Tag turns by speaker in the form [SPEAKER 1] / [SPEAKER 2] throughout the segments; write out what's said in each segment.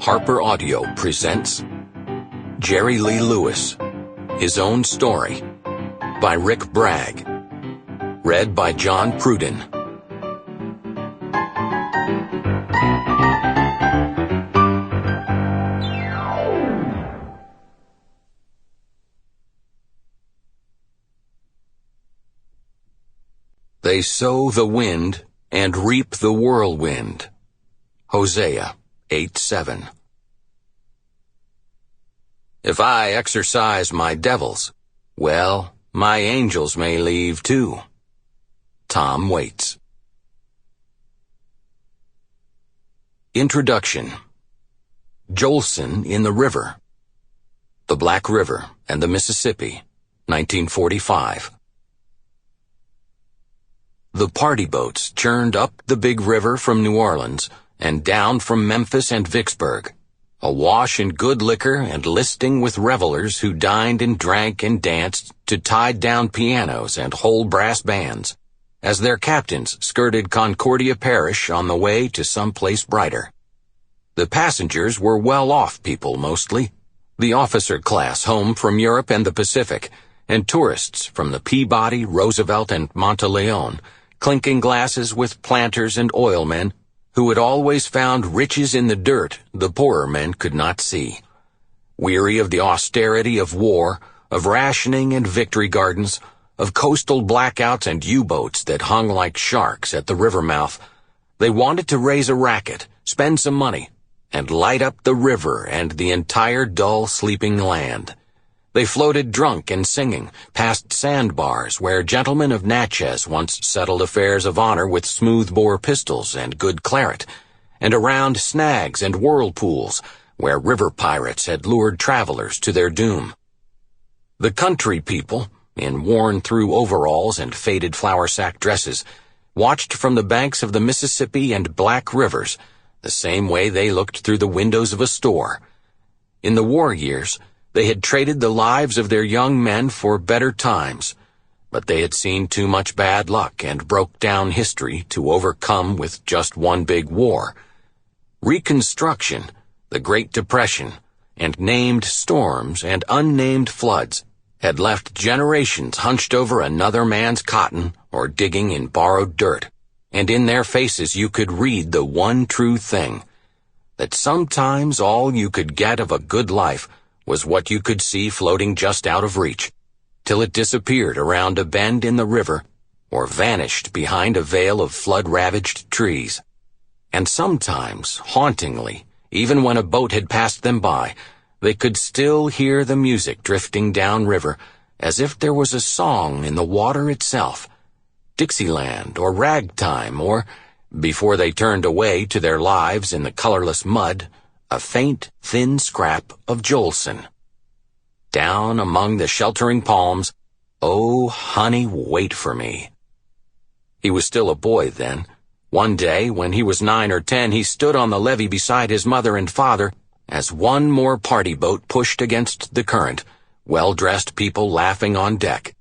[SPEAKER 1] Harper Audio presents Jerry Lee Lewis, His Own Story by Rick Bragg. Read by John Pruden. They sow the wind and reap the whirlwind. Hosea 8:7. If I exercise my devils, well, my angels may leave too. Tom Waits. Introduction. Jolson in the River. The Black River and the Mississippi, 1945. The party boats churned up the big river from New Orleans and down from Memphis and Vicksburg, awash in good liquor and listing with revelers who dined and drank and danced to tied-down pianos and whole brass bands, as their captains skirted Concordia Parish on the way to some place brighter. The passengers were well-off people mostly, the officer class home from Europe and the Pacific, and tourists from the Peabody, Roosevelt, and Monteleone, clinking glasses with planters and oilmen who had always found riches in the dirt the poorer men could not see. Weary of the austerity of war, of rationing and victory gardens, of coastal blackouts and U-boats that hung like sharks at the river mouth, they wanted to raise a racket, spend some money, and light up the river and the entire dull, sleeping land. They floated drunk and singing past sandbars where gentlemen of Natchez once settled affairs of honor with smooth-bore pistols and good claret, and around snags and whirlpools where river pirates had lured travelers to their doom. The country people, in worn-through overalls and faded flour-sack dresses, watched from the banks of the Mississippi and Black Rivers the same way they looked through the windows of a store. In the war years, they had traded the lives of their young men for better times, but they had seen too much bad luck and broke down history to overcome with just one big war. Reconstruction, the Great Depression, and named storms and unnamed floods had left generations hunched over another man's cotton or digging in borrowed dirt, and in their faces you could read the one true thing, that sometimes all you could get of a good life was what you could see floating just out of reach, till it disappeared around a bend in the river or vanished behind a veil of flood-ravaged trees. And sometimes, hauntingly, even when a boat had passed them by, they could still hear the music drifting downriver as if there was a song in the water itself, Dixieland or ragtime or, before they turned away to their lives in the colorless mud, a faint, thin scrap of Jolson. Down among the sheltering palms, "Oh, honey, wait for me." He was still a boy then. One day, when he was 9 or 10, he stood on the levee beside his mother and father as one more party boat pushed against the current, well-dressed people laughing on deck.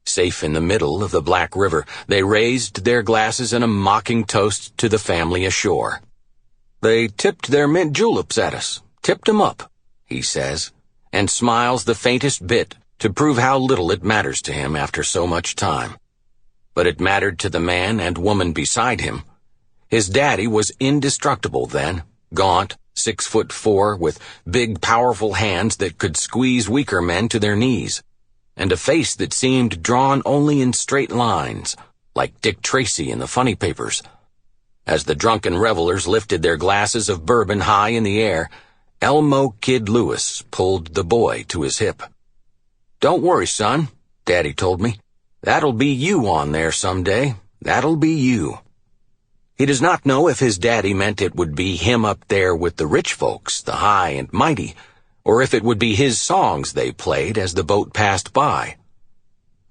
[SPEAKER 1] Safe in the middle of the Black River, they raised their glasses in a mocking toast to the family ashore. "They tipped their mint juleps at us, tipped 'em up," he says, and smiles the faintest bit to prove how little it matters to him after so much time. But it mattered to the man and woman beside him. His daddy was indestructible then, gaunt, 6'4", with big, powerful hands that could squeeze weaker men to their knees, and a face that seemed drawn only in straight lines, like Dick Tracy in the funny papers. As the drunken revelers lifted their glasses of bourbon high in the air, Elmo Kid Lewis pulled the boy to his hip. "Don't worry, son," Daddy told me. "That'll be you on there someday. That'll be you." He does not know if his daddy meant it would be him up there with the rich folks, the high and mighty, or if it would be his songs they played as the boat passed by.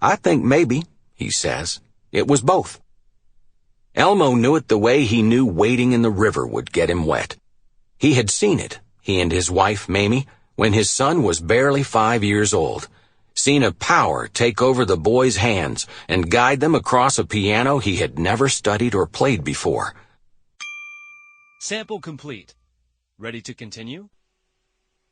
[SPEAKER 1] "I think maybe," he says, "it was both." Elmo knew it the way he knew wading in the river would get him wet. He had seen it, he and his wife, Mamie, when his son was barely 5 years old, seen a power take over the boy's hands and guide them across a piano he had never studied or played before.
[SPEAKER 2] Sample complete. Ready to continue?